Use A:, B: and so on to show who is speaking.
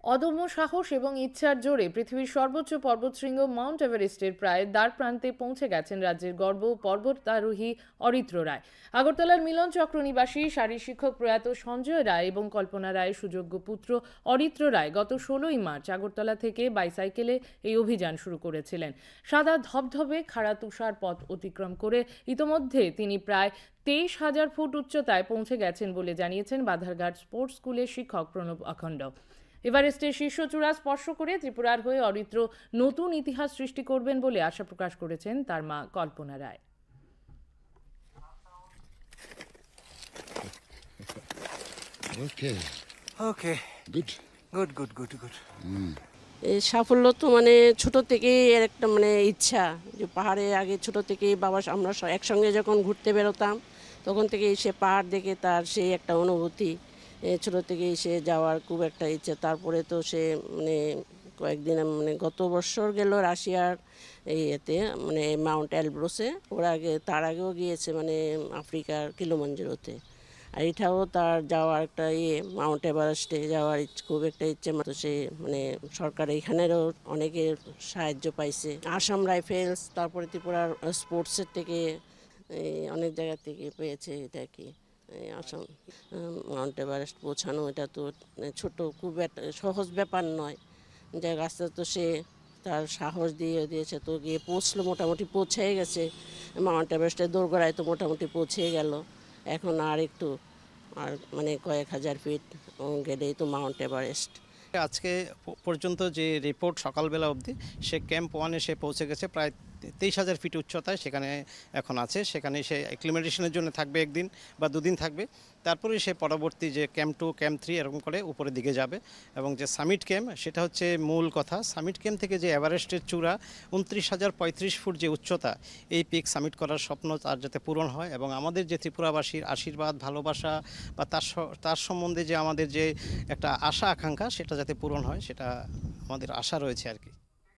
A: অদম্য সাহস এবং ইচ্ছার জোরে পৃথিবীর সর্বোচ্চ পর্বতশৃঙ্গ মাউন্ট এভারেস্টের প্রায় দ্বার প্রান্তে পৌঁছে গেছেন রাজ্যের গর্ব পর্বতারোহী অরিত্র রায়। আগরতলার মিলন চক্র নিবাসী শারীর শিক্ষক প্রয়াত সঞ্জয় রায় এবং কল্পনা রায়ের সুযোগ্য পুত্র অরিত্র রায় গত 16ই মার্চ আগরতলা থেকে বাইসাইকেলে এই অভিযান শুরু করেছিলেন। সাদা ধবধবে খাড়া তুষার পথ অতিক্রম করে ইতোমধ্যে তিনি প্রায় 23,000 ফুট উচ্চতায় পৌঁছে গেছেন বলে জানিয়েছেন বাধারঘাট স্পোর্টস স্কুলের শিক্ষক প্রণব অখণ্ড। এভারেস্টের শীর্ষচূড়া স্পর্শ করে ত্রিপুরার হয়ে অরিত্র নতুন ইতিহাস সৃষ্টি করবেন বলে আশা প্রকাশ করেছেন তার মা কল্পনা রায়।
B: Okay,
C: ওকে,
B: good.
C: Good good good good.
D: এই সাফল্য তো মানে ছোট থেকেই এর একটা মানে ইচ্ছা যে পাহাড়ে আগে ছোট থেকেই বাবা আমরা একসঙ্গে যখন ঘুরতে বেরোতাম তখন থেকেই সে পাহাড় দেখে তার সেই একটা অনুভূতি, ছোট থেকেই সে যাওয়ার খুব একটা ইচ্ছে। তারপরে তো সে মানে কয়েকদিন মানে গত বছর গেল রাশিয়ার এতে মানে মাউন্ট এলব্রুসে, ওর আগে তার আগেও গিয়েছে মানে আফ্রিকার কিলিমাঞ্জারোতে। আর এটাও তার যাওয়ার একটা মাউন্ট এভারেস্টে যাওয়ার খুব একটা ইচ্ছে মতো সে মানে সরকার এখানেরও অনেকের সাহায্য পাইছে, আসাম রাইফেলস তারপরে ত্রিপুরার স্পোর্টসের থেকে অনেক জায়গা থেকে পেয়েছে এটা কি আসাম। মাউন্ট এভারেস্ট পৌঁছানো এটা তো ছোট খুব একটা সহজ ব্যাপার নয়, যে রাস্তা তো সে তার সাহস দিয়েছে, তো গিয়ে পৌঁছলো, মোটামুটি পৌঁছে গেছে। মাউন্ট এভারেস্টের দোরগোড়ায় তো মোটামুটি পৌঁছে গেল, এখন আর একটু আর মানে কয়েক হাজার ফিট গেলেই তো মাউন্ট এভারেস্ট।
E: আজকে পর্যন্ত যে রিপোর্ট সকালবেলা অবধি সে ক্যাম্প 1-এ সে পৌঁছে গেছে প্রায় 23,000 ফিট উচ্চতায়, সেখানে এখন আছে। সেখানে সে অ্যাক্লিমেটেশনের জন্য থাকবে একদিন বা দুদিন থাকবে, তারপরে সে পরবর্তী যে ক্যাম্প 2 ক্যাম্প 3 এরকম করে উপরের দিকে যাবে। এবং যে সামিট ক্যাম্প সেটা হচ্ছে মূল কথা। সামিট ক্যাম্প থেকে যে এভারেস্টের চূড়া 29,035 ফুট যে উচ্চতা, এই পিক সামিট করার স্বপ্ন তার যাতে পূরণ হয় এবং আমাদের যে ত্রিপুরাবাসীর আশীর্বাদ ভালোবাসা বা তার সম্বন্ধে যে আমাদের যে একটা আশা আকাঙ্ক্ষা সেটা যাতে পূরণ হয়, সেটা আমাদের আশা রয়েছে আর কি।